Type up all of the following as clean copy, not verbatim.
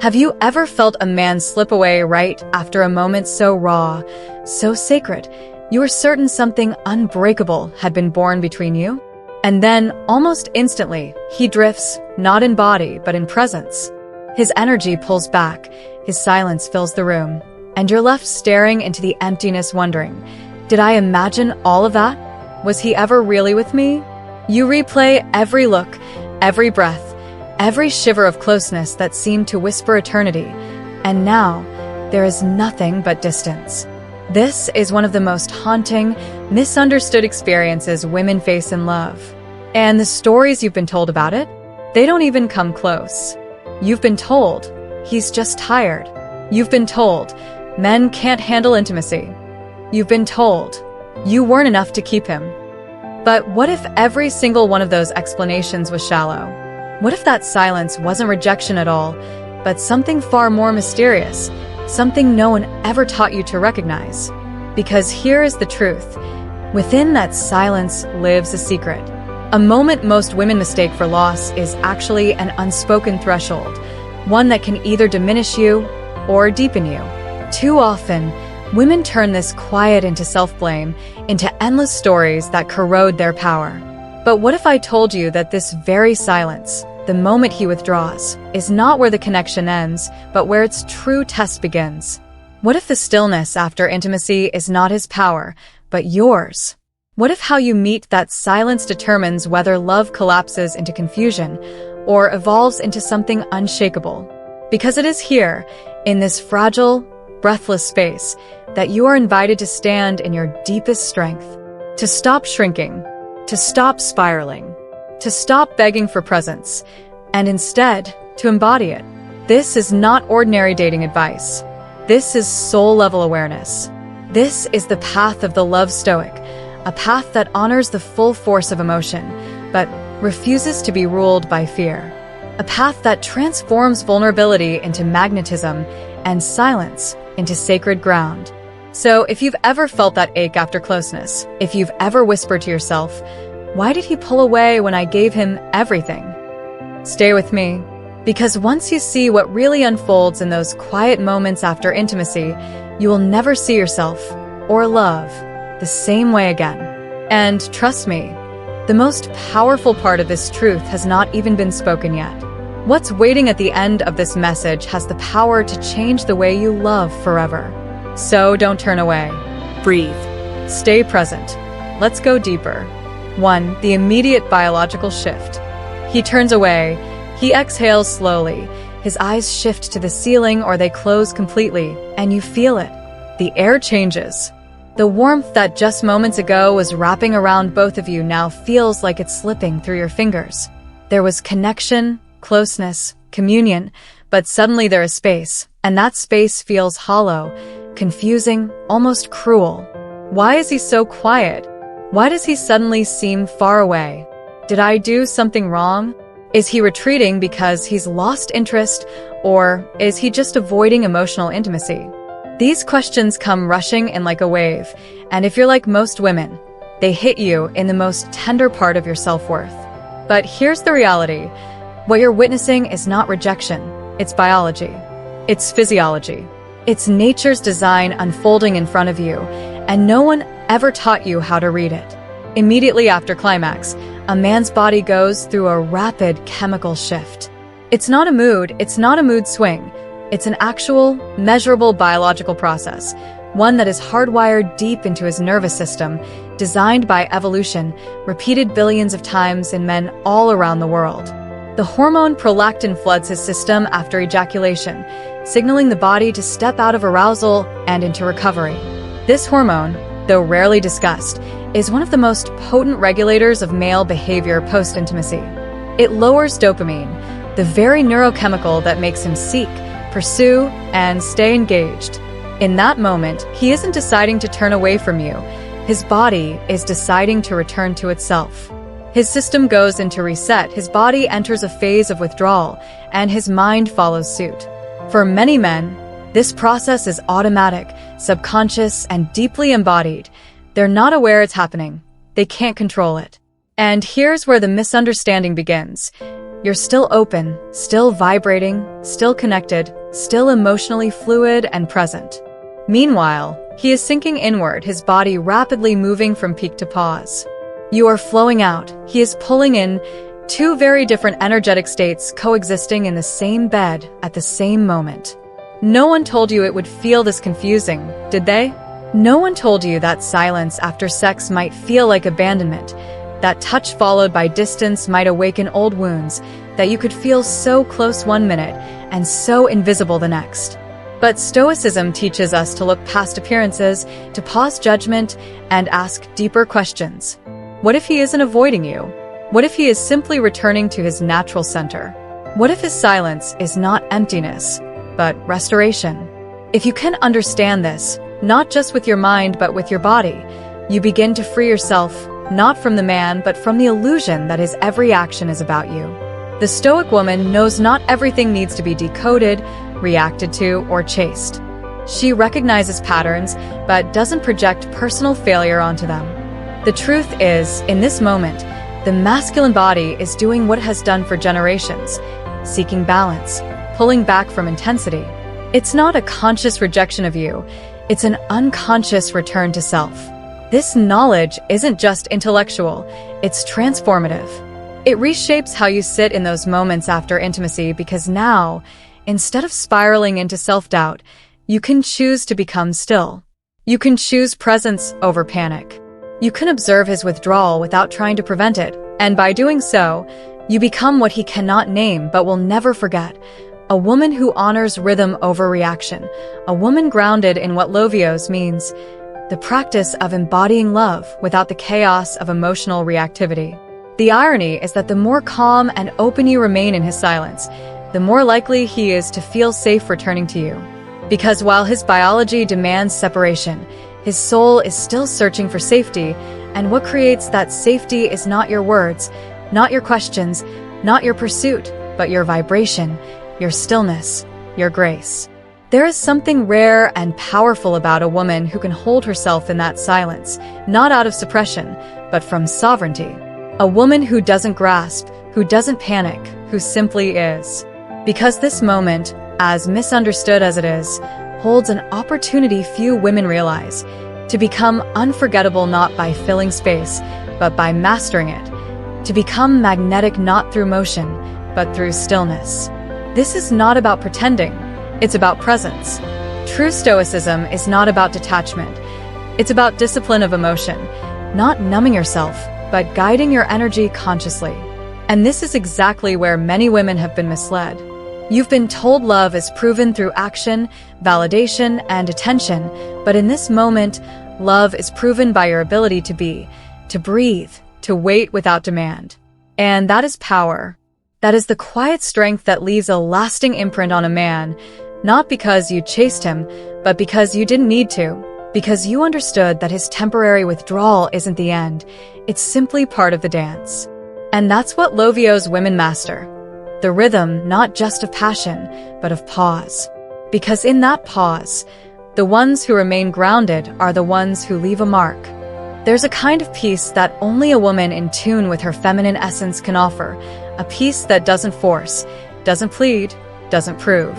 Have you ever felt a man slip away right after a moment so raw, so sacred, you were certain something unbreakable had been born between you? And then, almost instantly, he drifts, not in body, but in presence. His energy pulls back, his silence fills the room, and you're left staring into the emptiness wondering, did I imagine all of that? Was he ever really with me? You replay every look, every breath, every shiver of closeness that seemed to whisper eternity, and now there is nothing but distance. This is one of the most haunting, misunderstood experiences women face in love. And the stories you've been told about it, they don't even come close. You've been told, he's just tired. You've been told, men can't handle intimacy. You've been told, you weren't enough to keep him. But what if every single one of those explanations was shallow? What if that silence wasn't rejection at all, but something far more mysterious, something no one ever taught you to recognize? Because here is the truth. Within that silence lives a secret. A moment most women mistake for loss is actually an unspoken threshold, one that can either diminish you or deepen you. Too often, women turn this quiet into self-blame, into endless stories that corrode their power. But what if I told you that this very silence, the moment he withdraws, is not where the connection ends, but where its true test begins? What if the stillness after intimacy is not his power, but yours? What if how you meet that silence determines whether love collapses into confusion or evolves into something unshakable? Because it is here, in this fragile, breathless space, that you are invited to stand in your deepest strength, to stop shrinking, to stop spiraling, to stop begging for presence, and instead, to embody it. This is not ordinary dating advice. This is soul-level awareness. This is the path of the Love Stoic, a path that honors the full force of emotion, but refuses to be ruled by fear. A path that transforms vulnerability into magnetism and silence into sacred ground. So if you've ever felt that ache after closeness, if you've ever whispered to yourself, why did he pull away when I gave him everything? Stay with me, because once you see what really unfolds in those quiet moments after intimacy, you will never see yourself, or love, the same way again. And trust me, the most powerful part of this truth has not even been spoken yet. What's waiting at the end of this message has the power to change the way you love forever. So don't turn away. Breathe. Stay present. Let's go deeper. 1. The immediate biological shift. He turns away. He exhales slowly. His eyes shift to the ceiling or they close completely, and you feel it. The air changes. The warmth that just moments ago was wrapping around both of you now feels like it's slipping through your fingers. There was connection, closeness, communion, but suddenly there is space, and that space feels hollow, confusing, almost cruel. Why is he so quiet? Why does he suddenly seem far away? Did I do something wrong? Is he retreating because he's lost interest, or is he just avoiding emotional intimacy? These questions come rushing in like a wave, and if you're like most women, they hit you in the most tender part of your self-worth. But here's the reality. What you're witnessing is not rejection, it's biology. It's physiology. It's nature's design unfolding in front of you, and no one ever taught you how to read it. Immediately after climax, a man's body goes through a rapid chemical shift. It's not a mood swing. It's an actual, measurable biological process, one that is hardwired deep into his nervous system, designed by evolution, repeated billions of times in men all around the world. The hormone prolactin floods his system after ejaculation, signaling the body to step out of arousal and into recovery. This hormone, though rarely discussed, is one of the most potent regulators of male behavior post-intimacy. It lowers dopamine, the very neurochemical that makes him seek, pursue, and stay engaged. In that moment, he isn't deciding to turn away from you. His body is deciding to return to itself. His system goes into reset, his body enters a phase of withdrawal, and his mind follows suit. For many men, this process is automatic, subconscious, and deeply embodied. They're not aware it's happening. They can't control it. And here's where the misunderstanding begins. You're still open, still vibrating, still connected, still emotionally fluid and present. Meanwhile, he is sinking inward, his body rapidly moving from peak to pause. You are flowing out, he is pulling in, two very different energetic states coexisting in the same bed at the same moment. No one told you it would feel this confusing, did they? No one told you that silence after sex might feel like abandonment, that touch followed by distance might awaken old wounds, that you could feel so close one minute and so invisible the next. But Stoicism teaches us to look past appearances, to pause judgment, and ask deeper questions. What if he isn't avoiding you? What if he is simply returning to his natural center? What if his silence is not emptiness, but restoration? If you can understand this, not just with your mind but with your body, you begin to free yourself, not from the man but from the illusion that his every action is about you. The Stoic woman knows not everything needs to be decoded, reacted to, or chased. She recognizes patterns, but doesn't project personal failure onto them. The truth is, in this moment, the masculine body is doing what it has done for generations, seeking balance, pulling back from intensity. It's not a conscious rejection of you, it's an unconscious return to self. This knowledge isn't just intellectual, it's transformative. It reshapes how you sit in those moments after intimacy because now, instead of spiraling into self-doubt, you can choose to become still. You can choose presence over panic. You can observe his withdrawal without trying to prevent it, and by doing so, you become what he cannot name but will never forget. A woman who honors rhythm over reaction, a woman grounded in what Lovios means, the practice of embodying love without the chaos of emotional reactivity. The irony is that the more calm and open you remain in his silence, the more likely he is to feel safe returning to you. Because while his biology demands separation, his soul is still searching for safety, and what creates that safety is not your words, not your questions, not your pursuit, but your vibration, your stillness, your grace. There is something rare and powerful about a woman who can hold herself in that silence, not out of suppression, but from sovereignty. A woman who doesn't grasp, who doesn't panic, who simply is. Because this moment, as misunderstood as it is, holds an opportunity few women realize, to become unforgettable not by filling space, but by mastering it, to become magnetic not through motion, but through stillness. This is not about pretending, it's about presence. True Stoicism is not about detachment, it's about discipline of emotion, not numbing yourself, but guiding your energy consciously. And this is exactly where many women have been misled. You've been told love is proven through action, validation, and attention, but in this moment, love is proven by your ability to be, to breathe, to wait without demand. And that is power. That is the quiet strength that leaves a lasting imprint on a man, not because you chased him, but because you didn't need to, because you understood that his temporary withdrawal isn't the end, it's simply part of the dance. And that's what Lovios women master. The rhythm not just of passion, but of pause. Because in that pause, the ones who remain grounded are the ones who leave a mark. There's a kind of peace that only a woman in tune with her feminine essence can offer, a peace that doesn't force, doesn't plead, doesn't prove.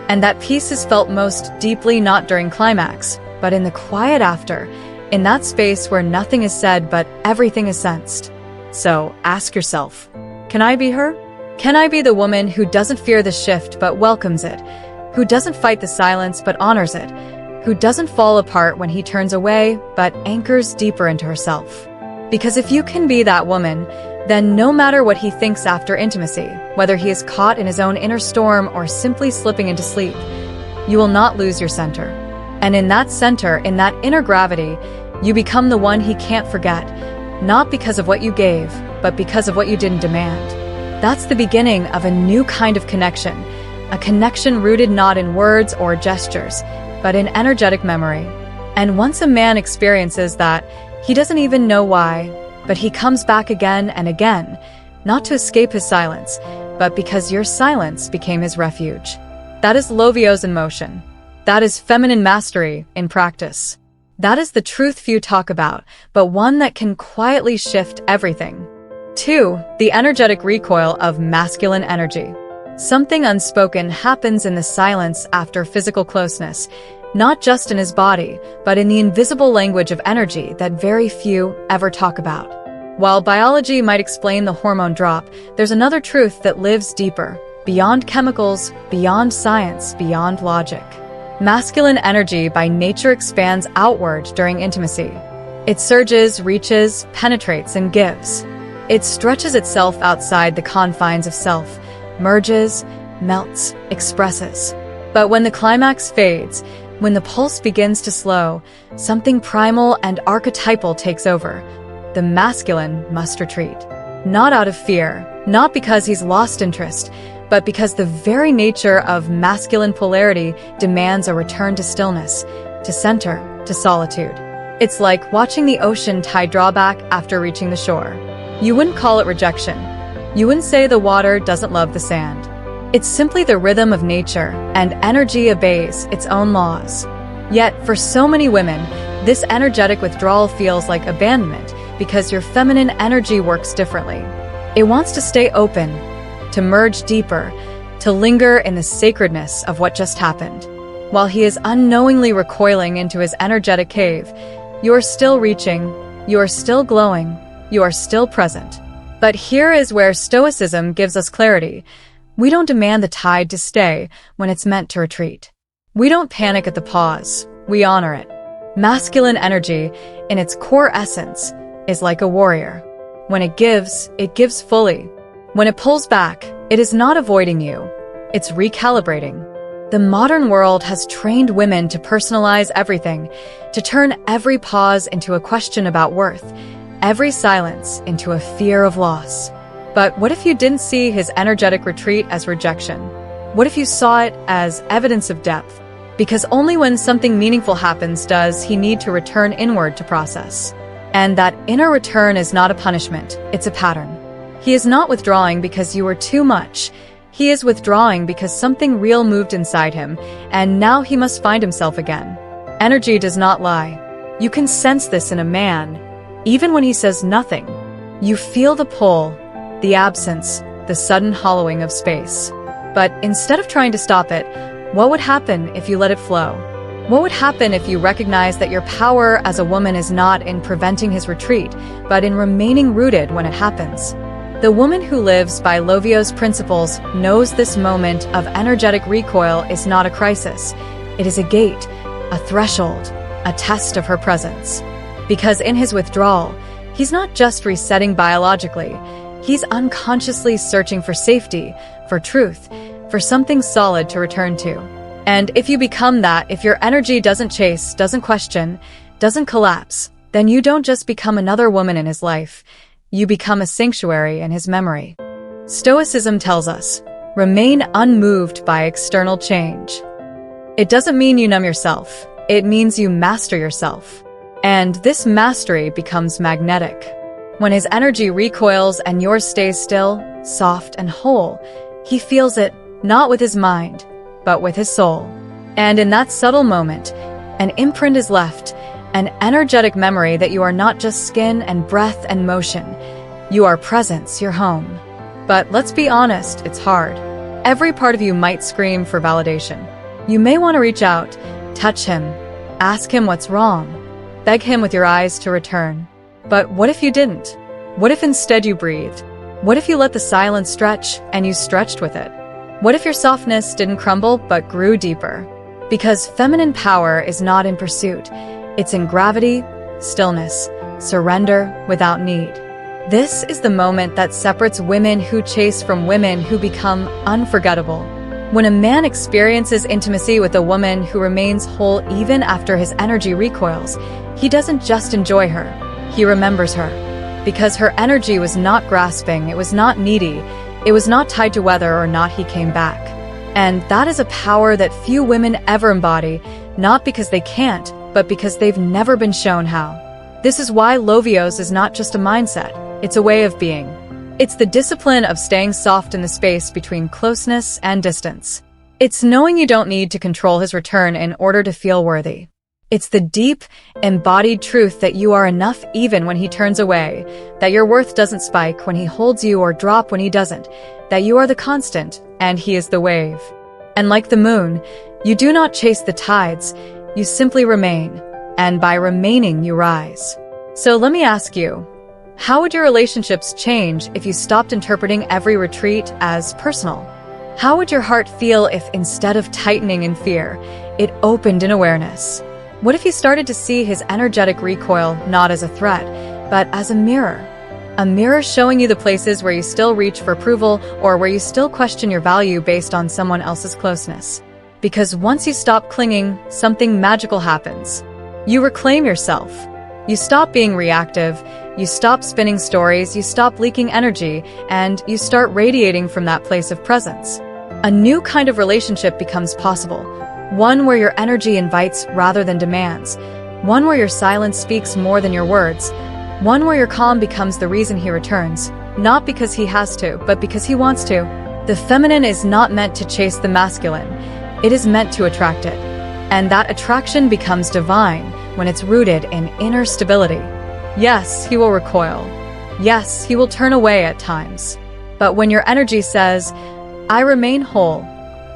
And that peace is felt most deeply not during climax, but in the quiet after, in that space where nothing is said but everything is sensed. So ask yourself, can I be her? Can I be the woman who doesn't fear the shift but welcomes it, who doesn't fight the silence but honors it, who doesn't fall apart when he turns away but anchors deeper into herself? Because if you can be that woman, then no matter what he thinks after intimacy, whether he is caught in his own inner storm or simply slipping into sleep, you will not lose your center. And in that center, in that inner gravity, you become the one he can't forget, not because of what you gave, but because of what you didn't demand. That's the beginning of a new kind of connection, a connection rooted not in words or gestures, but in energetic memory. And once a man experiences that, he doesn't even know why, but he comes back again and again, not to escape his silence, but because your silence became his refuge. That is Lovios in motion. That is feminine mastery in practice. That is the truth few talk about, but one that can quietly shift everything. 2. The energetic recoil of masculine energy. Something unspoken happens in the silence after physical closeness, not just in his body, but in the invisible language of energy that very few ever talk about. While biology might explain the hormone drop, there's another truth that lives deeper, beyond chemicals, beyond science, beyond logic. Masculine energy by nature expands outward during intimacy. It surges, reaches, penetrates, and gives. It stretches itself outside the confines of self, merges, melts, expresses. But when the climax fades, when the pulse begins to slow, something primal and archetypal takes over. The masculine must retreat. Not out of fear, not because he's lost interest, but because the very nature of masculine polarity demands a return to stillness, to center, to solitude. It's like watching the ocean tide draw back after reaching the shore. You wouldn't call it rejection. You wouldn't say the water doesn't love the sand. It's simply the rhythm of nature, and energy obeys its own laws. Yet, for so many women, this energetic withdrawal feels like abandonment because your feminine energy works differently. It wants to stay open, to merge deeper, to linger in the sacredness of what just happened. While he is unknowingly recoiling into his energetic cave, you are still reaching, you are still glowing, you are still present. But here is where Stoicism gives us clarity. We don't demand the tide to stay when it's meant to retreat. We don't panic at the pause, we honor it. Masculine energy, in its core essence, is like a warrior. When it gives fully. When it pulls back, it is not avoiding you, it's recalibrating. The modern world has trained women to personalize everything, to turn every pause into a question about worth, every silence into a fear of loss. But what if you didn't see his energetic retreat as rejection? What if you saw it as evidence of depth? Because only when something meaningful happens does he need to return inward to process. And that inner return is not a punishment, it's a pattern. He is not withdrawing because you were too much. He is withdrawing because something real moved inside him, and now he must find himself again. Energy does not lie. You can sense this in a man, even when he says nothing. You feel the pull, the absence, the sudden hollowing of space. But instead of trying to stop it, what would happen if you let it flow? What would happen if you recognize that your power as a woman is not in preventing his retreat, but in remaining rooted when it happens? The woman who lives by Lovio's principles knows this moment of energetic recoil is not a crisis. It is a gate, a threshold, a test of her presence. Because in his withdrawal, he's not just resetting biologically, he's unconsciously searching for safety, for truth, for something solid to return to. And if you become that, if your energy doesn't chase, doesn't question, doesn't collapse, then you don't just become another woman in his life, you become a sanctuary in his memory. Stoicism tells us, remain unmoved by external change. It doesn't mean you numb yourself, it means you master yourself. And this mastery becomes magnetic. When his energy recoils and yours stays still, soft and whole, he feels it, not with his mind, but with his soul. And in that subtle moment, an imprint is left, an energetic memory that you are not just skin and breath and motion. You are presence, your home. But let's be honest, it's hard. Every part of you might scream for validation. You may want to reach out, touch him, ask him what's wrong, beg him with your eyes to return. But what if you didn't? What if instead you breathed? What if you let the silence stretch and you stretched with it? What if your softness didn't crumble but grew deeper? Because feminine power is not in pursuit. It's in gravity, stillness, surrender without need. This is the moment that separates women who chase from women who become unforgettable. When a man experiences intimacy with a woman who remains whole even after his energy recoils, he doesn't just enjoy her, he remembers her. Because her energy was not grasping, it was not needy, it was not tied to whether or not he came back. And that is a power that few women ever embody, not because they can't, but because they've never been shown how. This is why Lovio's is not just a mindset, it's a way of being. It's the discipline of staying soft in the space between closeness and distance. It's knowing you don't need to control his return in order to feel worthy. It's the deep, embodied truth that you are enough even when he turns away, that your worth doesn't spike when he holds you or drop when he doesn't, that you are the constant and he is the wave. And like the moon, you do not chase the tides, you simply remain, and by remaining you rise. So let me ask you, how would your relationships change if you stopped interpreting every retreat as personal? How would your heart feel if instead of tightening in fear, it opened in awareness? What if you started to see his energetic recoil not as a threat, but as a mirror? A mirror showing you the places where you still reach for approval or where you still question your value based on someone else's closeness. Because once you stop clinging, something magical happens. You reclaim yourself. You stop being reactive, you stop spinning stories, you stop leaking energy, and you start radiating from that place of presence. A new kind of relationship becomes possible. One where your energy invites rather than demands. One where your silence speaks more than your words. One where your calm becomes the reason he returns. Not because he has to, but because he wants to. The feminine is not meant to chase the masculine. It is meant to attract it. And that attraction becomes divine when it's rooted in inner stability. Yes, he will recoil. Yes, he will turn away at times. But when your energy says, I remain whole,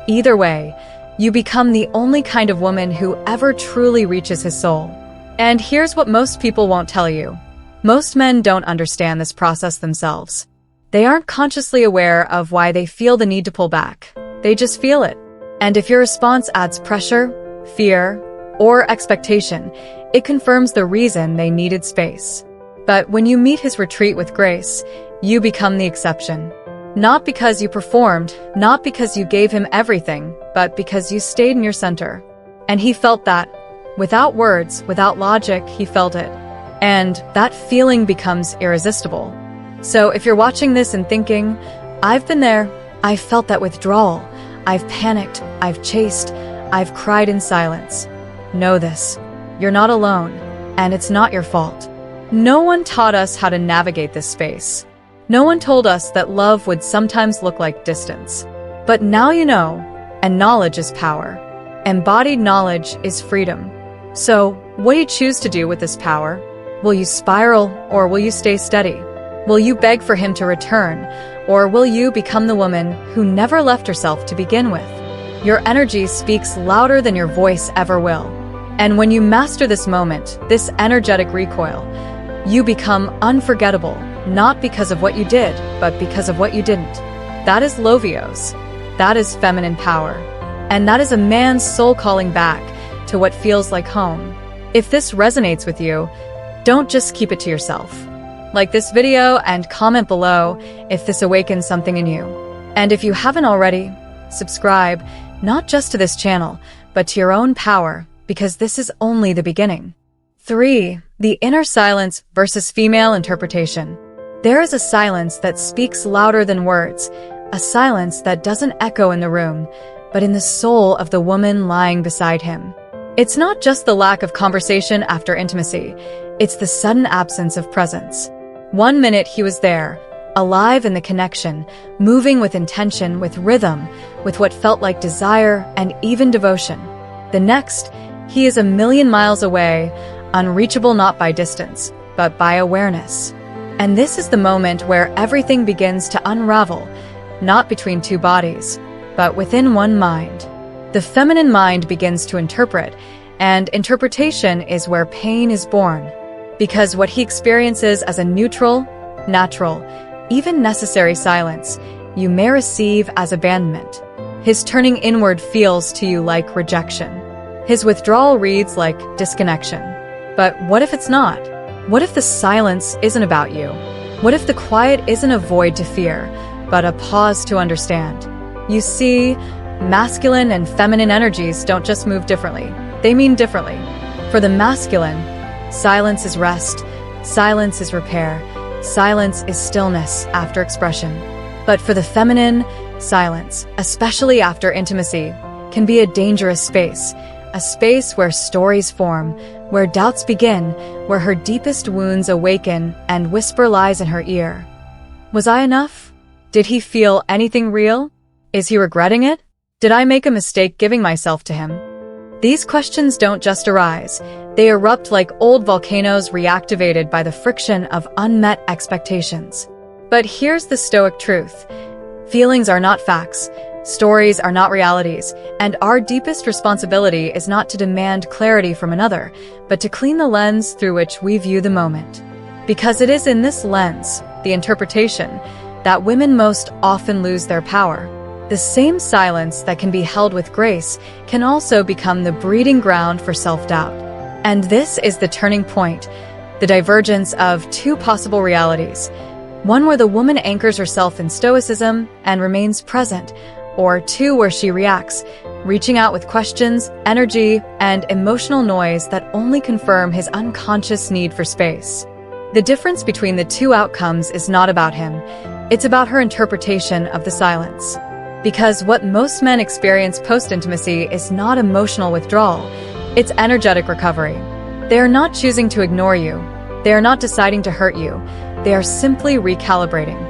either way, you become the only kind of woman who ever truly reaches his soul. And here's what most people won't tell you. Most men don't understand this process themselves. They aren't consciously aware of why they feel the need to pull back. They just feel it. And if your response adds pressure, fear, or expectation, it confirms the reason they needed space. But when you meet his retreat with grace, you become the exception. Not because you performed, not because you gave him everything, but because you stayed in your center. And he felt that. Without words, without logic, he felt it. And that feeling becomes irresistible. So if you're watching this and thinking, I've been there, I've felt that withdrawal, I've panicked, I've chased, I've cried in silence. Know this, you're not alone, and it's not your fault. No one taught us how to navigate this space. No one told us that love would sometimes look like distance. But now you know, and knowledge is power. Embodied knowledge is freedom. So, what do you choose to do with this power? Will you spiral, or will you stay steady? Will you beg for him to return, or will you become the woman who never left herself to begin with? Your energy speaks louder than your voice ever will. And when you master this moment, this energetic recoil, you become unforgettable, not because of what you did, but because of what you didn't. That is Lovios. That is feminine power. And that is a man's soul calling back to what feels like home. If this resonates with you, don't just keep it to yourself. Like this video and comment below if this awakens something in you. And if you haven't already, subscribe, not just to this channel, but to your own power, because this is only the beginning. 3. The inner silence versus female interpretation. There is a silence that speaks louder than words, a silence that doesn't echo in the room, but in the soul of the woman lying beside him. It's not just the lack of conversation after intimacy, it's the sudden absence of presence. 1 minute he was there, alive in the connection, moving with intention, with rhythm, with what felt like desire and even devotion. The next, he is a million miles away, unreachable not by distance, but by awareness. And this is the moment where everything begins to unravel, not between two bodies, but within one mind. The feminine mind begins to interpret, and interpretation is where pain is born. Because what he experiences as a neutral, natural, even necessary silence, you may receive as abandonment. His turning inward feels to you like rejection. His withdrawal reads like disconnection. But what if it's not? What if the silence isn't about you? What if the quiet isn't a void to fear, but a pause to understand? You see, masculine and feminine energies don't just move differently, they mean differently. For the masculine, silence is rest, silence is repair, silence is stillness after expression. But for the feminine, silence, especially after intimacy, can be a dangerous space, a space where stories form, where doubts begin, where her deepest wounds awaken and whisper lies in her ear. Was I enough? Did he feel anything real? Is he regretting it? Did I make a mistake giving myself to him? These questions don't just arise. They erupt like old volcanoes reactivated by the friction of unmet expectations. But here's the Stoic truth. Feelings are not facts. Stories are not realities, and our deepest responsibility is not to demand clarity from another, but to clean the lens through which we view the moment. Because it is in this lens, the interpretation, that women most often lose their power. The same silence that can be held with grace can also become the breeding ground for self-doubt. And this is the turning point, the divergence of two possible realities. One where the woman anchors herself in stoicism and remains present, or two where she reacts, reaching out with questions, energy, and emotional noise that only confirm his unconscious need for space. The difference between the two outcomes is not about him. It's about her interpretation of the silence. Because what most men experience post-intimacy is not emotional withdrawal, it's energetic recovery. They are not choosing to ignore you. They are not deciding to hurt you. They are simply recalibrating.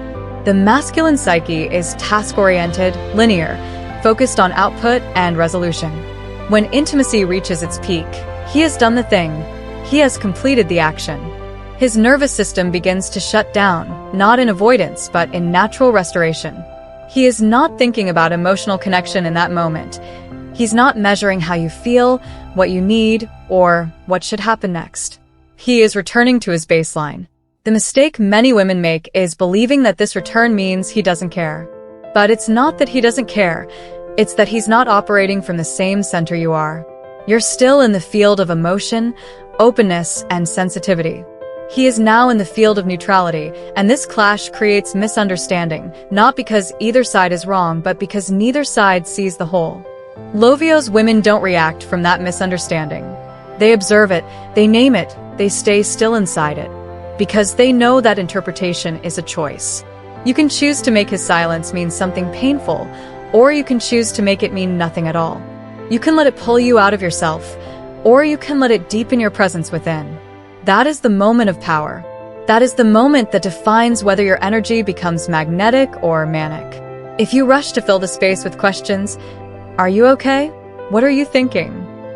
The masculine psyche is task-oriented, linear, focused on output and resolution. When intimacy reaches its peak, he has done the thing. He has completed the action. His nervous system begins to shut down, not in avoidance, but in natural restoration. He is not thinking about emotional connection in that moment. He's not measuring how you feel, what you need, or what should happen next. He is returning to his baseline. The mistake many women make is believing that this return means he doesn't care. But it's not that he doesn't care. It's that he's not operating from the same center you are. You're still in the field of emotion, openness, and sensitivity. He is now in the field of neutrality, and this clash creates misunderstanding, not because either side is wrong, but because neither side sees the whole. Lovio's women don't react from that misunderstanding. They observe it, they name it, they stay still inside it. Because they know that interpretation is a choice. You can choose to make his silence mean something painful, or you can choose to make it mean nothing at all. You can let it pull you out of yourself, or you can let it deepen your presence within. That is the moment of power. That is the moment that defines whether your energy becomes magnetic or manic. If you rush to fill the space with questions, "Are you okay? What are you thinking?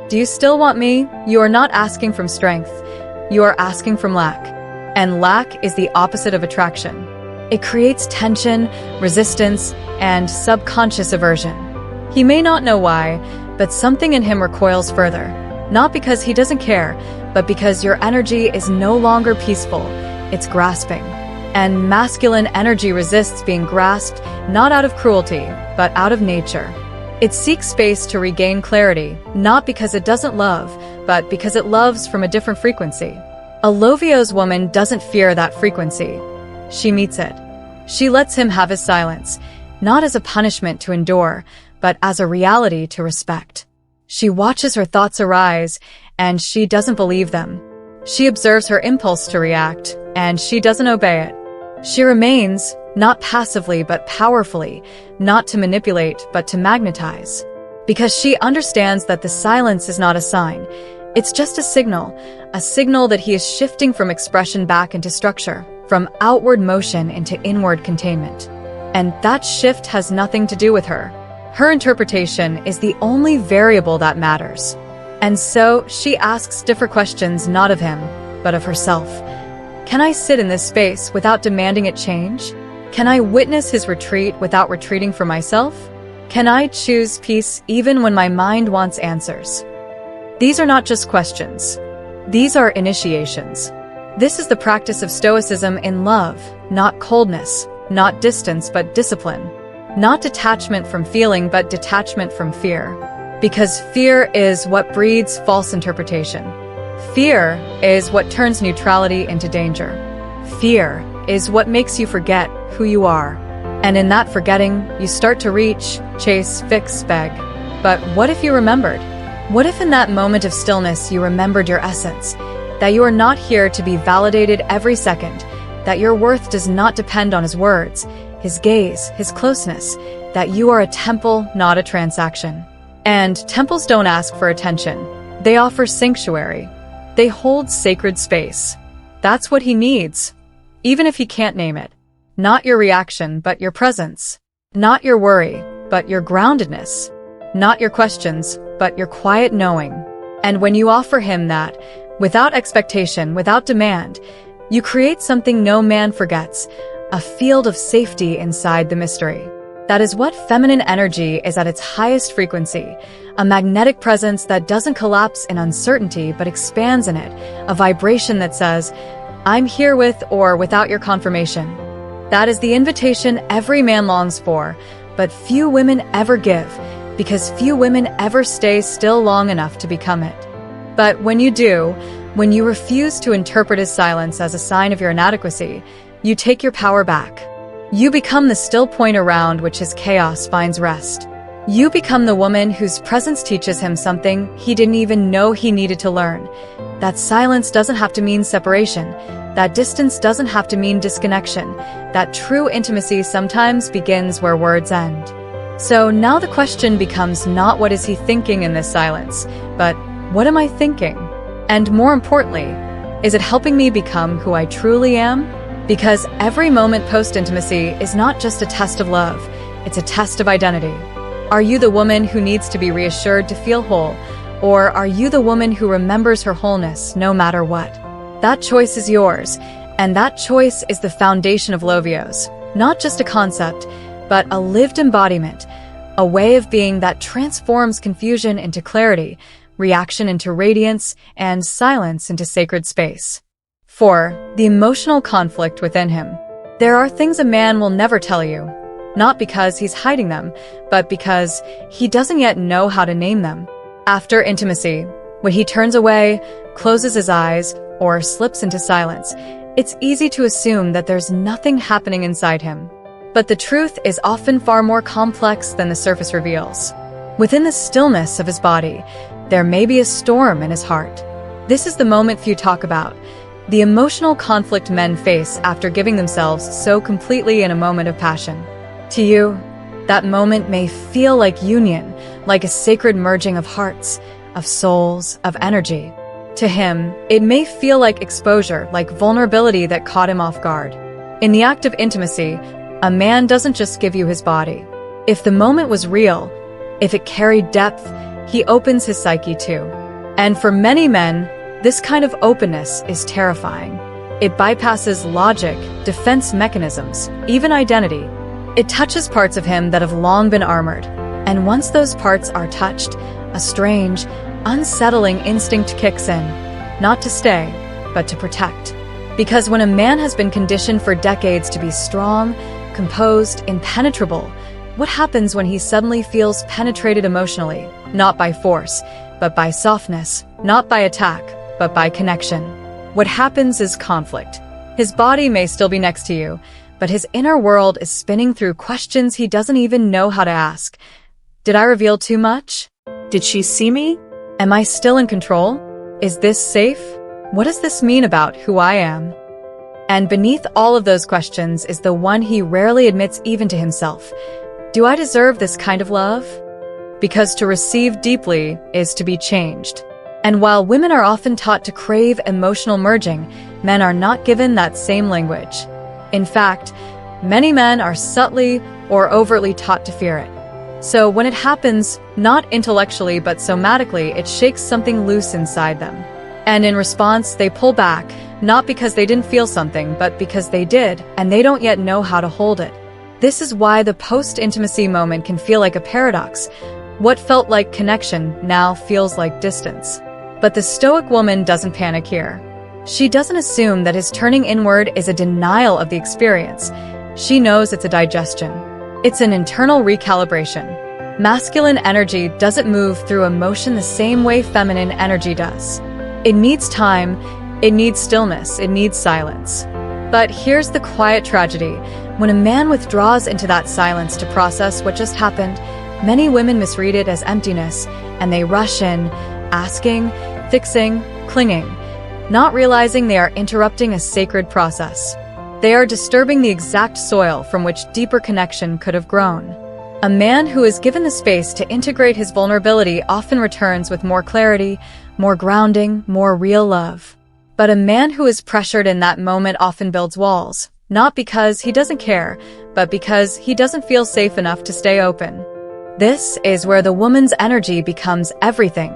Do you still want me?" You are not asking from strength. You are asking from lack. And lack is the opposite of attraction. It creates tension, resistance, and subconscious aversion. He may not know why, but something in him recoils further. Not because he doesn't care, but because your energy is no longer peaceful, it's grasping. And masculine energy resists being grasped, not out of cruelty, but out of nature. It seeks space to regain clarity, not because it doesn't love, but because it loves from a different frequency. A Lovio's woman doesn't fear that frequency. She meets it. She lets him have his silence, not as a punishment to endure, but as a reality to respect. She watches her thoughts arise, and she doesn't believe them. She observes her impulse to react, and she doesn't obey it. She remains, not passively but powerfully, not to manipulate but to magnetize. Because she understands that the silence is not a sign. It's just a signal that he is shifting from expression back into structure, from outward motion into inward containment. And that shift has nothing to do with her. Her interpretation is the only variable that matters. And so she asks different questions not of him, but of herself. Can I sit in this space without demanding it change? Can I witness his retreat without retreating for myself? Can I choose peace even when my mind wants answers? These are not just questions. These are initiations. This is the practice of stoicism in love, not coldness, not distance but discipline. Not detachment from feeling, but detachment from fear. Because fear is what breeds false interpretation. Fear is what turns neutrality into danger. Fear is what makes you forget who you are. And in that forgetting, you start to reach, chase, fix, beg. But what if you remembered? What if in that moment of stillness you remembered your essence? That you are not here to be validated every second. That your worth does not depend on his words, his gaze, his closeness, that you are a temple, not a transaction. And temples don't ask for attention. They offer sanctuary. They hold sacred space. That's what he needs, even if he can't name it. Not your reaction, but your presence. Not your worry, but your groundedness. Not your questions, but your quiet knowing. And when you offer him that, without expectation, without demand, you create something no man forgets, a field of safety inside the mystery. That is what feminine energy is at its highest frequency, a magnetic presence that doesn't collapse in uncertainty but expands in it, a vibration that says, I'm here with or without your confirmation. That is the invitation every man longs for, but few women ever give, because few women ever stay still long enough to become it. But when you do, when you refuse to interpret his silence as a sign of your inadequacy, you take your power back. You become the still point around which his chaos finds rest. You become the woman whose presence teaches him something he didn't even know he needed to learn. That silence doesn't have to mean separation. That distance doesn't have to mean disconnection. That true intimacy sometimes begins where words end. So now the question becomes not what is he thinking in this silence, but what am I thinking? And more importantly, is it helping me become who I truly am? Because every moment post-intimacy is not just a test of love, it's a test of identity. Are you the woman who needs to be reassured to feel whole, or are you the woman who remembers her wholeness no matter what? That choice is yours, and that choice is the foundation of Lovios, not just a concept, but a lived embodiment, a way of being that transforms confusion into clarity, reaction into radiance, and silence into sacred space. 4. The emotional conflict within him. There are things a man will never tell you, not because he's hiding them, but because he doesn't yet know how to name them. After intimacy, when he turns away, closes his eyes, or slips into silence, it's easy to assume that there's nothing happening inside him. But the truth is often far more complex than the surface reveals. Within the stillness of his body, there may be a storm in his heart. This is the moment few talk about, the emotional conflict men face after giving themselves so completely in a moment of passion. To you, that moment may feel like union, like a sacred merging of hearts, of souls, of energy. To him, it may feel like exposure, like vulnerability that caught him off guard. In the act of intimacy, a man doesn't just give you his body. If the moment was real, if it carried depth, he opens his psyche too. And for many men, this kind of openness is terrifying. It bypasses logic, defense mechanisms, even identity. It touches parts of him that have long been armored. And once those parts are touched, a strange, unsettling instinct kicks in. Not to stay, but to protect. Because when a man has been conditioned for decades to be strong, composed, impenetrable, what happens when he suddenly feels penetrated emotionally? Not by force, but by softness. Not by attack, but by connection. What happens is conflict. His body may still be next to you, but his inner world is spinning through questions he doesn't even know how to ask. Did I reveal too much? Did she see me? Am I still in control? Is this safe? What does this mean about who I am? And beneath all of those questions is the one he rarely admits even to himself. Do I deserve this kind of love? Because to receive deeply is to be changed. And while women are often taught to crave emotional merging, men are not given that same language. In fact, many men are subtly or overtly taught to fear it. So when it happens, not intellectually but somatically, it shakes something loose inside them. And in response, they pull back, not because they didn't feel something, but because they did, and they don't yet know how to hold it. This is why the post-intimacy moment can feel like a paradox. What felt like connection now feels like distance. But the Stoic woman doesn't panic here. She doesn't assume that his turning inward is a denial of the experience. She knows it's a digestion. It's an internal recalibration. Masculine energy doesn't move through emotion the same way feminine energy does. It needs time, it needs stillness, it needs silence. But here's the quiet tragedy. When a man withdraws into that silence to process what just happened, many women misread it as emptiness, and they rush in, asking, fixing, clinging, not realizing they are interrupting a sacred process. They are disturbing the exact soil from which deeper connection could have grown. A man who is given the space to integrate his vulnerability often returns with more clarity, more grounding, more real love. But a man who is pressured in that moment often builds walls, not because he doesn't care, but because he doesn't feel safe enough to stay open. This is where the woman's energy becomes everything,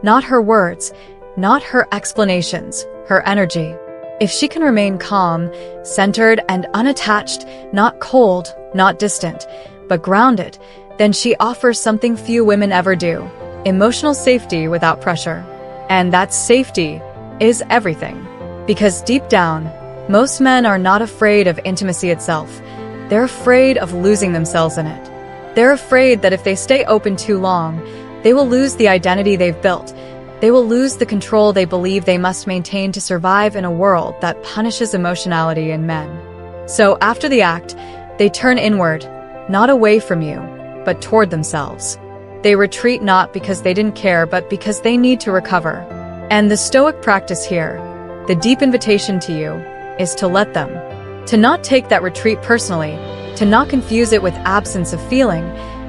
not her words, not her explanations, her energy. If she can remain calm, centered, and unattached, not cold, not distant, but grounded, then she offers something few women ever do: emotional safety without pressure. And that safety is everything. Because deep down, most men are not afraid of intimacy itself. They're afraid of losing themselves in it. They're afraid that if they stay open too long, they will lose the identity they've built. They will lose the control they believe they must maintain to survive in a world that punishes emotionality in men. So after the act, they turn inward, not away from you, but toward themselves. They retreat not because they didn't care, but because they need to recover. And the Stoic practice here, the deep invitation to you, is to let them. To not take that retreat personally, to not confuse it with absence of feeling,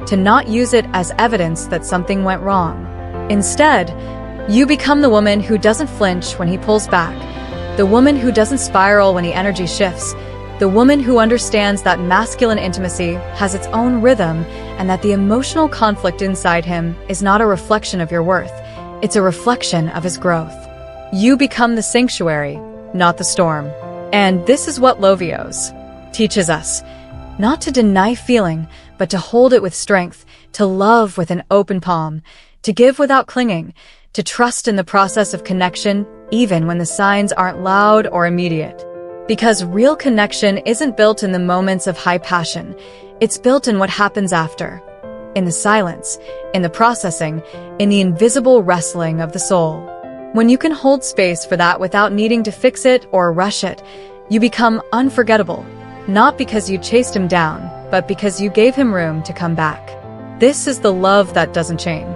to not use it as evidence that something went wrong. Instead, you become the woman who doesn't flinch when he pulls back, the woman who doesn't spiral when the energy shifts, the woman who understands that masculine intimacy has its own rhythm and that the emotional conflict inside him is not a reflection of your worth, it's a reflection of his growth. You become the sanctuary, not the storm. And this is what Lovios teaches us: not to deny feeling, but to hold it with strength, to love with an open palm, to give without clinging, to trust in the process of connection, even when the signs aren't loud or immediate. Because real connection isn't built in the moments of high passion, it's built in what happens after. In the silence, in the processing, in the invisible wrestling of the soul. When you can hold space for that without needing to fix it or rush it, you become unforgettable, not because you chased him down, but because you gave him room to come back. This is the love that doesn't chain.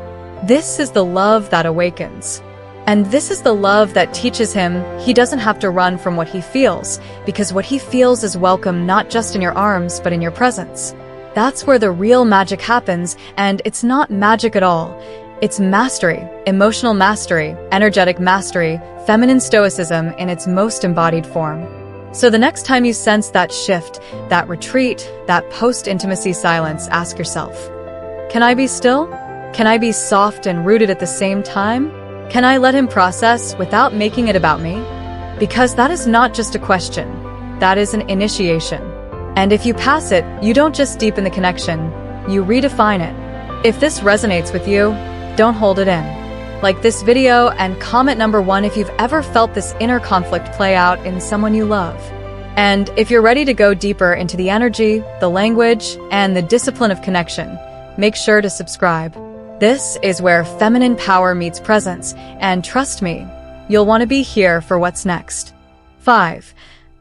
This is the love that awakens. And this is the love that teaches him he doesn't have to run from what he feels, because what he feels is welcome not just in your arms, but in your presence. That's where the real magic happens, and it's not magic at all. It's mastery, emotional mastery, energetic mastery, feminine stoicism in its most embodied form. So the next time you sense that shift, that retreat, that post-intimacy silence, ask yourself, can I be still? Can I be soft and rooted at the same time? Can I let him process without making it about me? Because that is not just a question, that is an initiation. And if you pass it, you don't just deepen the connection, you redefine it. If this resonates with you, don't hold it in. Like this video and comment number 1 if you've ever felt this inner conflict play out in someone you love. And if you're ready to go deeper into the energy, the language, and the discipline of connection, make sure to subscribe. This is where feminine power meets presence, and trust me, you'll want to be here for what's next. 5.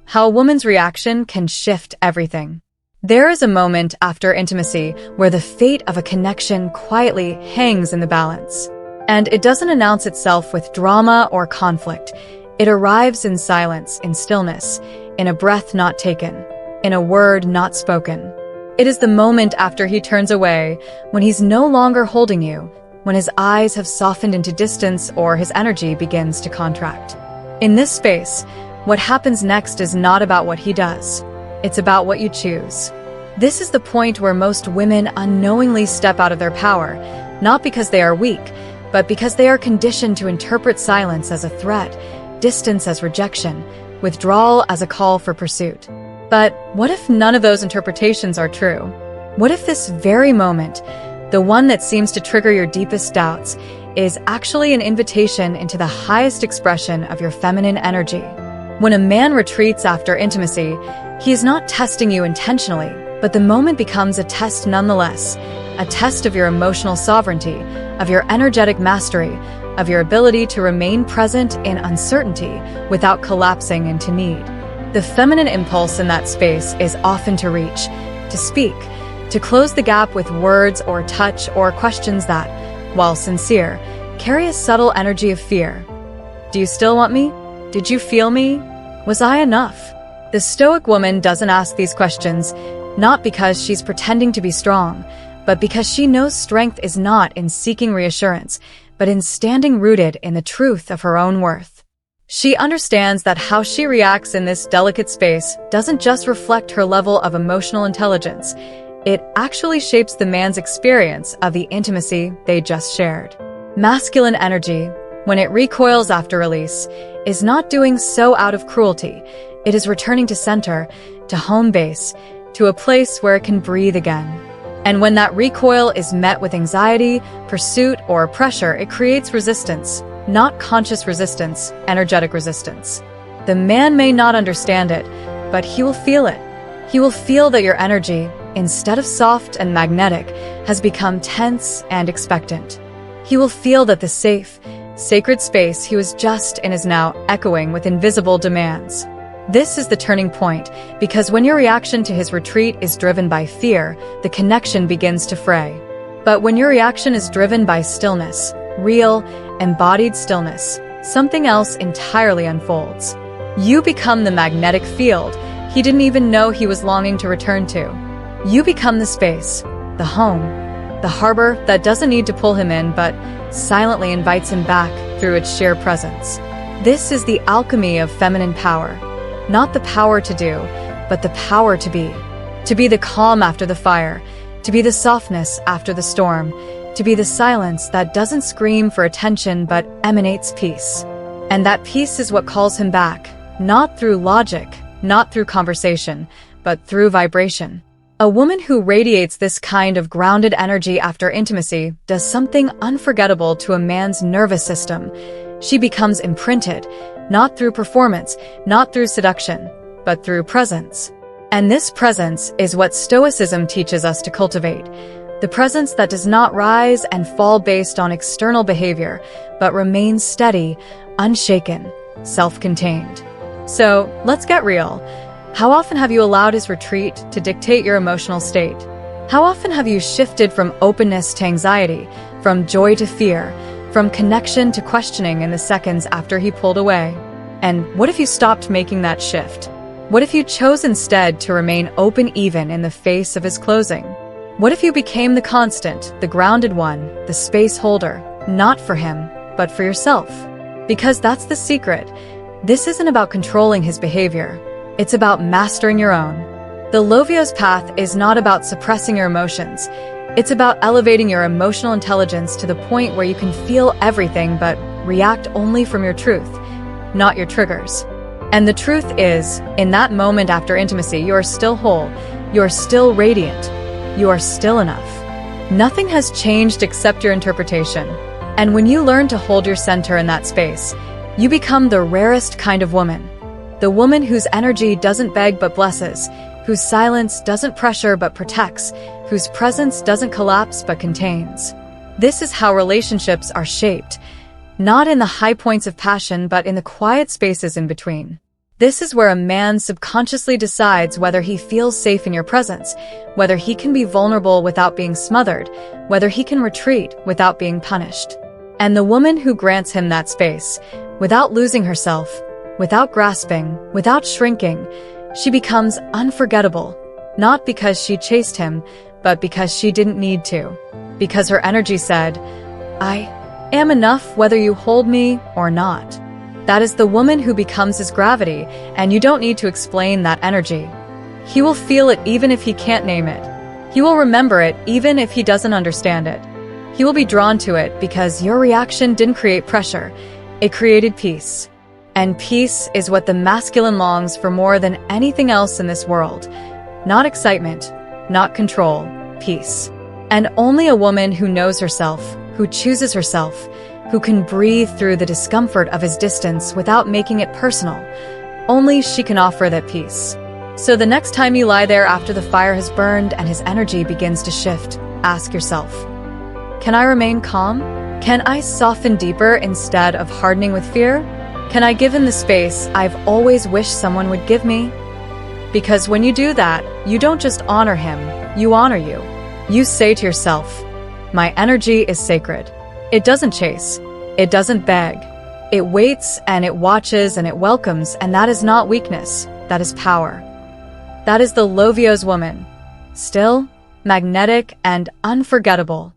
How a woman's reaction can shift everything. There is a moment after intimacy where the fate of a connection quietly hangs in the balance. And it doesn't announce itself with drama or conflict. It arrives in silence, in stillness, in a breath not taken, in a word not spoken. It is the moment after he turns away, when he's no longer holding you, when his eyes have softened into distance or his energy begins to contract. In this space, what happens next is not about what he does. It's about what you choose. This is the point where most women unknowingly step out of their power, not because they are weak, but because they are conditioned to interpret silence as a threat, distance as rejection, withdrawal as a call for pursuit. But what if none of those interpretations are true? What if this very moment, the one that seems to trigger your deepest doubts, is actually an invitation into the highest expression of your feminine energy? When a man retreats after intimacy, he is not testing you intentionally, but the moment becomes a test nonetheless, a test of your emotional sovereignty, of your energetic mastery, of your ability to remain present in uncertainty without collapsing into need. The feminine impulse in that space is often to reach, to speak, to close the gap with words or touch or questions that, while sincere, carry a subtle energy of fear. Do you still want me? Did you feel me? Was I enough? The Stoic woman doesn't ask these questions, not because she's pretending to be strong, but because she knows strength is not in seeking reassurance, but in standing rooted in the truth of her own worth. She understands that how she reacts in this delicate space doesn't just reflect her level of emotional intelligence, it actually shapes the man's experience of the intimacy they just shared. Masculine energy, when it recoils after release, is not doing so out of cruelty. It is returning to center, to home base, to a place where it can breathe again. And when that recoil is met with anxiety, pursuit, or pressure, it creates resistance, not conscious resistance, energetic resistance. The man may not understand it, but he will feel it. He will feel that your energy, instead of soft and magnetic, has become tense and expectant. He will feel that the safe, sacred space he was just in is now echoing with invisible demands. This is the turning point, because when your reaction to his retreat is driven by fear, the connection begins to fray. But when your reaction is driven by stillness, real, embodied stillness, something else entirely unfolds. You become the magnetic field he didn't even know he was longing to return to. You become the space, the home, the harbor that doesn't need to pull him in but silently invites him back through its sheer presence. This is the alchemy of feminine power. Not the power to do, but the power to be. To be the calm after the fire, to be the softness after the storm, to be the silence that doesn't scream for attention but emanates peace. And that peace is what calls him back, not through logic, not through conversation, but through vibration. A woman who radiates this kind of grounded energy after intimacy does something unforgettable to a man's nervous system. She becomes imprinted, not through performance, not through seduction, but through presence. And this presence is what Stoicism teaches us to cultivate. The presence that does not rise and fall based on external behavior, but remains steady, unshaken, self-contained. So, let's get real. How often have you allowed his retreat to dictate your emotional state? How often have you shifted from openness to anxiety, from joy to fear, from connection to questioning in the seconds after he pulled away? And what if you stopped making that shift? What if you chose instead to remain open even in the face of his closing? What if you became the constant, the grounded one, the space holder, not for him, but for yourself? Because that's the secret. This isn't about controlling his behavior. It's about mastering your own. The Lovio's path is not about suppressing your emotions. It's about elevating your emotional intelligence to the point where you can feel everything but react only from your truth, not your triggers. And the truth is, in that moment after intimacy, you are still whole, you are still radiant, you are still enough. Nothing has changed except your interpretation. And when you learn to hold your center in that space, you become the rarest kind of woman. The woman whose energy doesn't beg but blesses, whose silence doesn't pressure but protects, whose presence doesn't collapse but contains. This is how relationships are shaped, not in the high points of passion but in the quiet spaces in between. This is where a man subconsciously decides whether he feels safe in your presence, whether he can be vulnerable without being smothered, whether he can retreat without being punished. And the woman who grants him that space, without losing herself, without grasping, without shrinking, she becomes unforgettable, not because she chased him, but because she didn't need to. Because her energy said, I am enough whether you hold me or not. That is the woman who becomes his gravity, and you don't need to explain that energy. He will feel it even if he can't name it. He will remember it even if he doesn't understand it. He will be drawn to it because your reaction didn't create pressure, it created peace. And peace is what the masculine longs for more than anything else in this world. Not excitement, not control, peace. And only a woman who knows herself, who chooses herself, who can breathe through the discomfort of his distance without making it personal, only she can offer that peace. So the next time you lie there after the fire has burned and his energy begins to shift, ask yourself, can I remain calm? Can I soften deeper instead of hardening with fear? Can I give him the space I've always wished someone would give me? Because when you do that, you don't just honor him, you honor you. You say to yourself, my energy is sacred. It doesn't chase. It doesn't beg. It waits and it watches and it welcomes, and that is not weakness, that is power. That is the Lovio's woman. Still, magnetic, and unforgettable.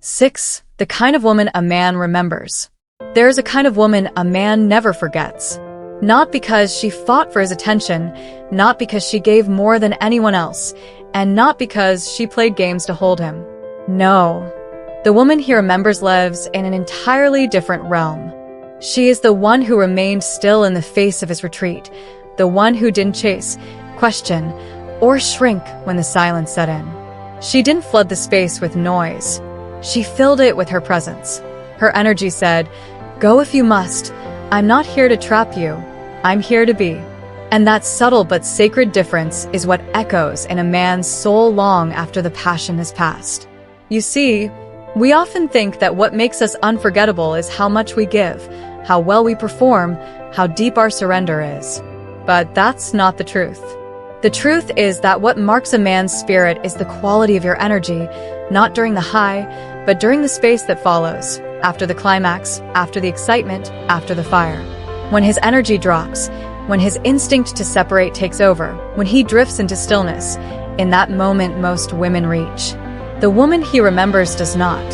6. The kind of woman a man remembers. There is a kind of woman a man never forgets. Not because she fought for his attention, not because she gave more than anyone else. and not because she played games to hold him. No. The woman he remembers lives in an entirely different realm. She is the one who remained still in the face of his retreat, the one who didn't chase, question, or shrink when the silence set in. She didn't flood the space with noise. She filled it with her presence. Her energy said, "Go if you must. I'm not here to trap you. I'm here to be." And that subtle but sacred difference is what echoes in a man's soul long after the passion has passed. You see, we often think that what makes us unforgettable is how much we give, how well we perform, how deep our surrender is. But that's not the truth. The truth is that what marks a man's spirit is the quality of your energy, not during the high, but during the space that follows, after the climax, after the excitement, after the fire. When his energy drops, when his instinct to separate takes over, when he drifts into stillness, in that moment most women reach. The woman he remembers does not.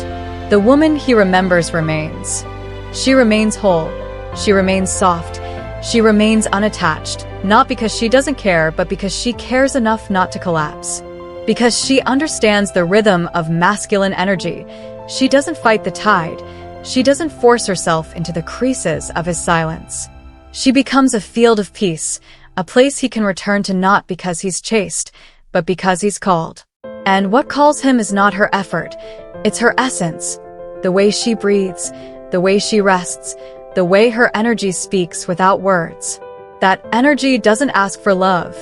The woman he remembers remains. She remains whole. She remains soft. She remains unattached, not because she doesn't care, but because she cares enough not to collapse. Because she understands the rhythm of masculine energy. She doesn't fight the tide. She doesn't force herself into the creases of his silence. She becomes a field of peace, a place he can return to not because he's chased, but because he's called. And what calls him is not her effort, it's her essence. The way she breathes, the way she rests, the way her energy speaks without words. That energy doesn't ask for love,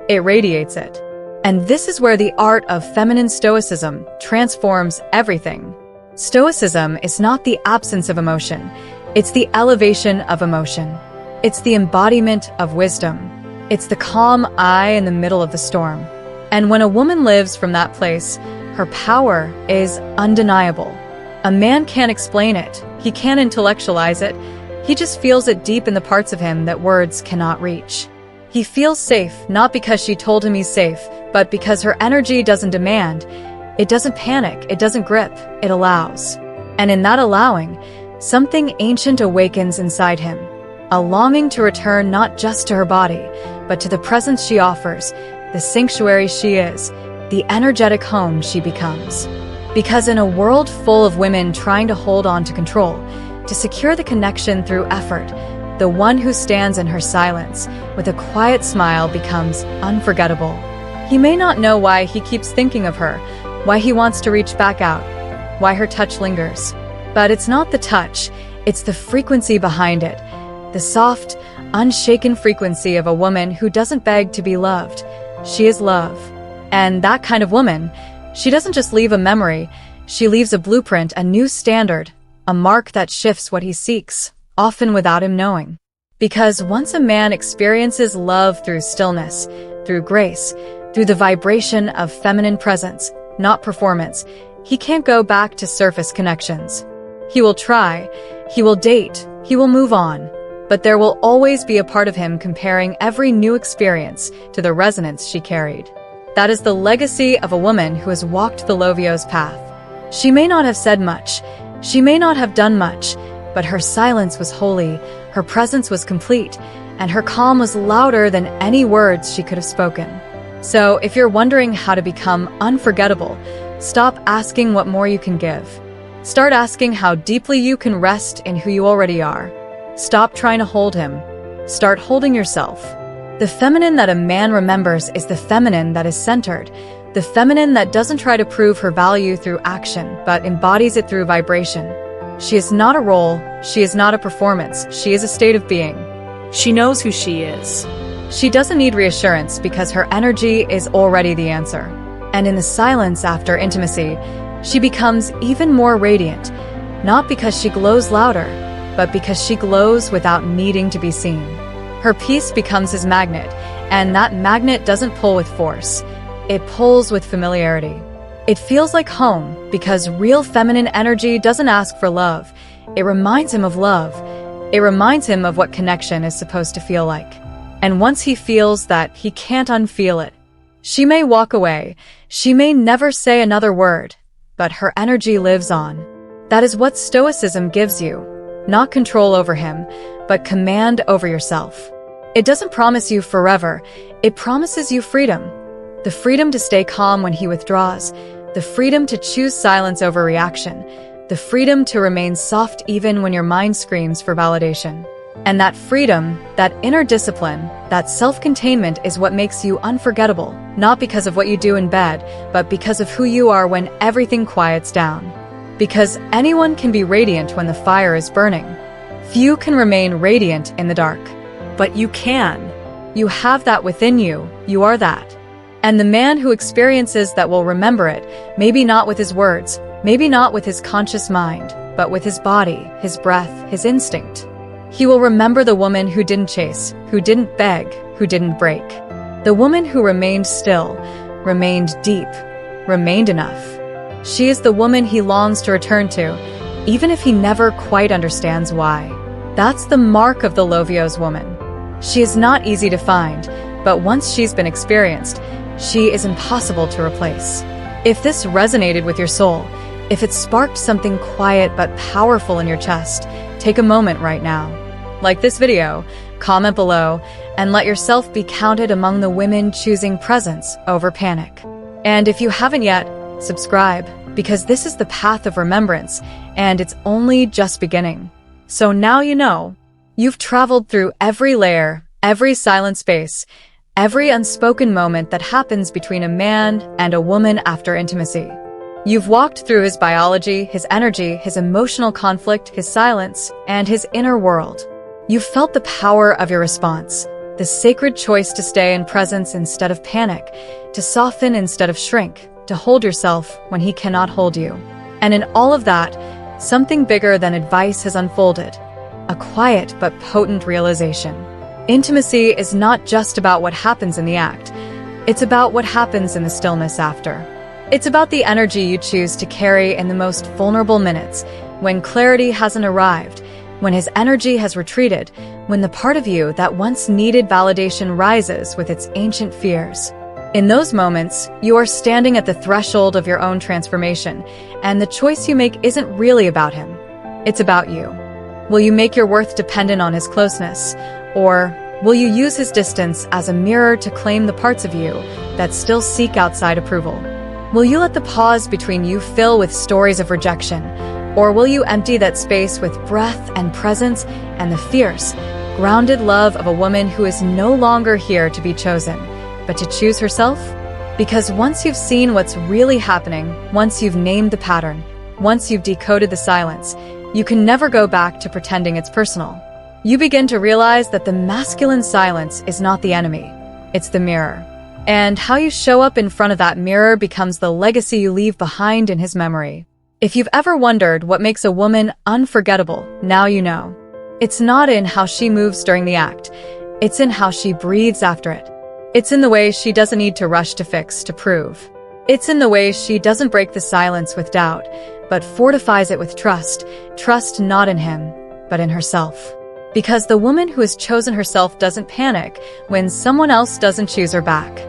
it radiates it. And this is where the art of feminine stoicism transforms everything. Stoicism is not the absence of emotion, it's the elevation of emotion. It's the embodiment of wisdom. It's the calm eye in the middle of the storm. And when a woman lives from that place, her power is undeniable. A man can't explain it, he can't intellectualize it, he just feels it deep in the parts of him that words cannot reach. He feels safe, not because she told him he's safe, but because her energy doesn't demand. It doesn't panic, it doesn't grip, it allows. And in that allowing, something ancient awakens inside him. A longing to return not just to her body, but to the presence she offers, the sanctuary she is, the energetic home she becomes. Because in a world full of women trying to hold on to control, to secure the connection through effort, the one who stands in her silence with a quiet smile becomes unforgettable. He may not know why he keeps thinking of her, why he wants to reach back out, why her touch lingers. But it's not the touch, it's the frequency behind it. The soft, unshaken frequency of a woman who doesn't beg to be loved. She is love. And that kind of woman, she doesn't just leave a memory, she leaves a blueprint, a new standard, a mark that shifts what he seeks, often without him knowing. Because once a man experiences love through stillness, through grace, through the vibration of feminine presence, not performance, he can't go back to surface connections. He will try, he will date, he will move on. But there will always be a part of him comparing every new experience to the resonance she carried. That is the legacy of a woman who has walked the Lovio's path. She may not have said much, she may not have done much, but her silence was holy, her presence was complete, and her calm was louder than any words she could have spoken. So if you're wondering how to become unforgettable, stop asking what more you can give. Start asking how deeply you can rest in who you already are. Stop trying to hold him. Start holding yourself. The feminine that a man remembers is the feminine that is centered, the feminine that doesn't try to prove her value through action, but embodies it through vibration. She is not a role, she is not a performance, she is a state of being. She knows who she is. She doesn't need reassurance because her energy is already the answer. And in the silence after intimacy, she becomes even more radiant, not because she glows louder, but because she glows without needing to be seen. Her peace becomes his magnet, and that magnet doesn't pull with force. It pulls with familiarity. It feels like home because real feminine energy doesn't ask for love. It reminds him of love. It reminds him of what connection is supposed to feel like. And once he feels that, he can't unfeel it. She may walk away. She may never say another word, but her energy lives on. That is what stoicism gives you. Not control over him, but command over yourself. It doesn't promise you forever, it promises you freedom. the freedom to stay calm when he withdraws, the freedom to choose silence over reaction, the freedom to remain soft even when your mind screams for validation. And that freedom, that inner discipline, that self-containment is what makes you unforgettable, not because of what you do in bed, but because of who you are when everything quiets down. Because anyone can be radiant when the fire is burning. Few can remain radiant in the dark. But you can. You have that within you, you are that. And the man who experiences that will remember it, maybe not with his words, maybe not with his conscious mind, but with his body, his breath, his instinct. He will remember the woman who didn't chase, who didn't beg, who didn't break. The woman who remained still, remained deep, remained enough. She is the woman he longs to return to, even if he never quite understands why. That's the mark of the Lovios woman. She is not easy to find, but once she's been experienced, she is impossible to replace. If this resonated with your soul, if it sparked something quiet but powerful in your chest, take a moment right now. Like this video, comment below, and let yourself be counted among the women choosing presence over panic. And if you haven't yet, subscribe, because this is the path of remembrance, and it's only just beginning. So now you know. You've traveled through every layer, every silent space, every unspoken moment that happens between a man and a woman after intimacy. You've walked through his biology, his energy, his emotional conflict, his silence, and his inner world. You've felt the power of your response, the sacred choice to stay in presence instead of panic, to soften instead of shrink, to hold yourself when he cannot hold you. And in all of that, something bigger than advice has unfolded, a quiet but potent realization. Intimacy is not just about what happens in the act, it's about what happens in the stillness after. It's about the energy you choose to carry in the most vulnerable minutes, when clarity hasn't arrived, when his energy has retreated, when the part of you that once needed validation rises with its ancient fears. In those moments, you are standing at the threshold of your own transformation, and the choice you make isn't really about him. It's about you. Will you make your worth dependent on his closeness, or will you use his distance as a mirror to claim the parts of you that still seek outside approval? Will you let the pause between you fill with stories of rejection, or will you empty that space with breath and presence and the fierce, grounded love of a woman who is no longer here to be chosen, but to choose herself? Because once you've seen what's really happening, once you've named the pattern, once you've decoded the silence, you can never go back to pretending it's personal. You begin to realize that the masculine silence is not the enemy, it's the mirror. And how you show up in front of that mirror becomes the legacy you leave behind in his memory. If you've ever wondered what makes a woman unforgettable, now you know. It's not in how she moves during the act, it's in how she breathes after it. It's in the way she doesn't need to rush to fix, to prove. It's in the way she doesn't break the silence with doubt, but fortifies it with trust. Trust not in him, but in herself. Because the woman who has chosen herself doesn't panic when someone else doesn't choose her back.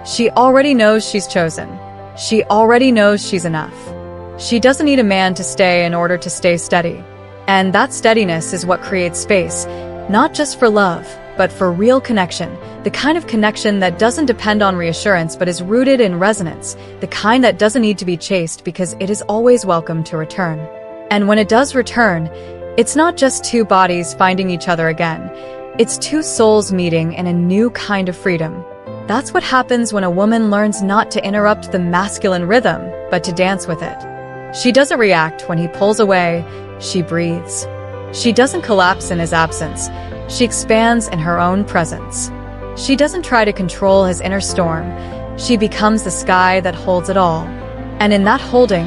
She already knows she's chosen. She already knows she's enough. She doesn't need a man to stay in order to stay steady. And that steadiness is what creates space, not just for love, but for real connection, the kind of connection that doesn't depend on reassurance but is rooted in resonance, the kind that doesn't need to be chased because it is always welcome to return. And when it does return, it's not just two bodies finding each other again, it's two souls meeting in a new kind of freedom. That's what happens when a woman learns not to interrupt the masculine rhythm, but to dance with it. She doesn't react when he pulls away, she breathes. She doesn't collapse in his absence, she expands in her own presence. She doesn't try to control his inner storm, she becomes the sky that holds it all. And in that holding,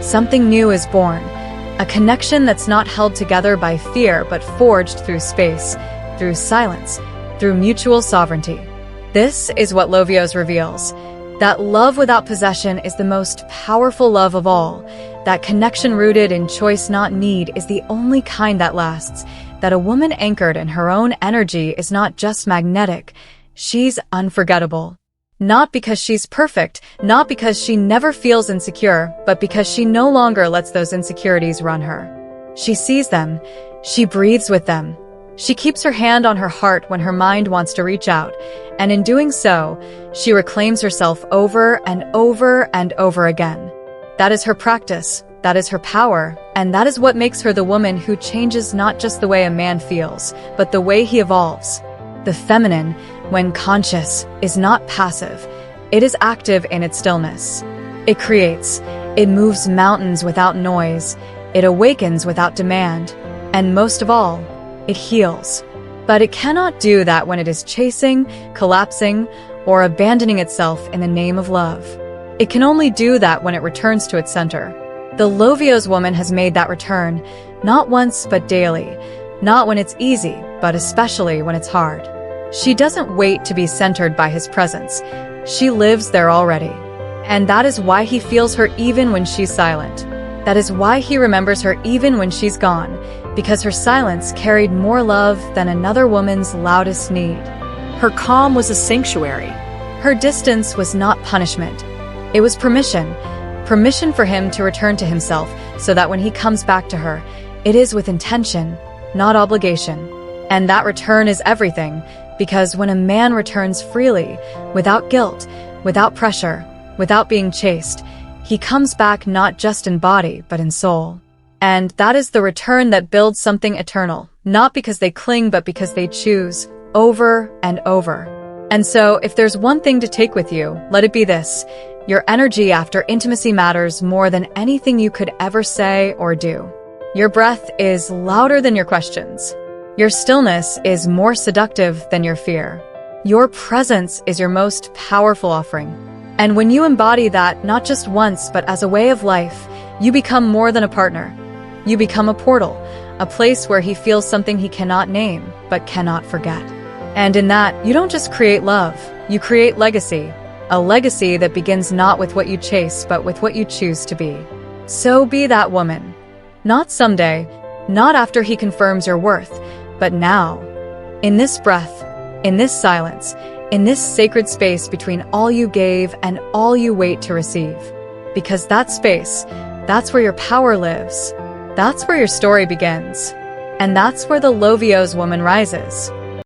something new is born, a connection that's not held together by fear but forged through space, through silence, through mutual sovereignty. This is what Lovios reveals. That love without possession is the most powerful love of all. That connection rooted in choice, not need, is the only kind that lasts. That a woman anchored in her own energy is not just magnetic, she's unforgettable. Not because she's perfect, not because she never feels insecure, but because she no longer lets those insecurities run her. She sees them, she breathes with them, She keeps her hand on her heart when her mind wants to reach out, and in doing so, she reclaims herself over and over and over again. That is her practice, that is her power, and that is what makes her the woman who changes not just the way a man feels, but the way he evolves. The feminine, when conscious, is not passive. It is active in its stillness. It creates. It moves mountains without noise. It awakens without demand. And most of all, it heals. But it cannot do that when it is chasing, collapsing, or abandoning itself in the name of love. It can only do that when it returns to its center. The Lovios woman has made that return, not once but daily, not when it's easy, but especially when it's hard. She doesn't wait to be centered by his presence. She lives there already. And that is why he feels her even when she's silent. That is why he remembers her even when she's gone, because her silence carried more love than another woman's loudest need. Her calm was a sanctuary. Her distance was not punishment. It was permission. Permission for him to return to himself, so that when he comes back to her, it is with intention, not obligation. And that return is everything, because when a man returns freely, without guilt, without pressure, without being chased, he comes back not just in body, but in soul. And that is the return that builds something eternal, not because they cling, but because they choose, over and over. And so, if there's one thing to take with you, let it be this. Your energy after intimacy matters more than anything you could ever say or do. Your breath is louder than your questions. Your stillness is more seductive than your fear. Your presence is your most powerful offering. And when you embody that, not just once, but as a way of life, you become more than a partner. You become a portal, a place where he feels something he cannot name, but cannot forget. And in that, you don't just create love, you create legacy. A legacy that begins not with what you chase, but with what you choose to be. So be that woman. Not someday, not after he confirms your worth, but now. In this breath, in this silence, in this sacred space between all you gave and all you wait to receive. Because that space, that's where your power lives. That's where your story begins. And that's where the Lovios woman rises.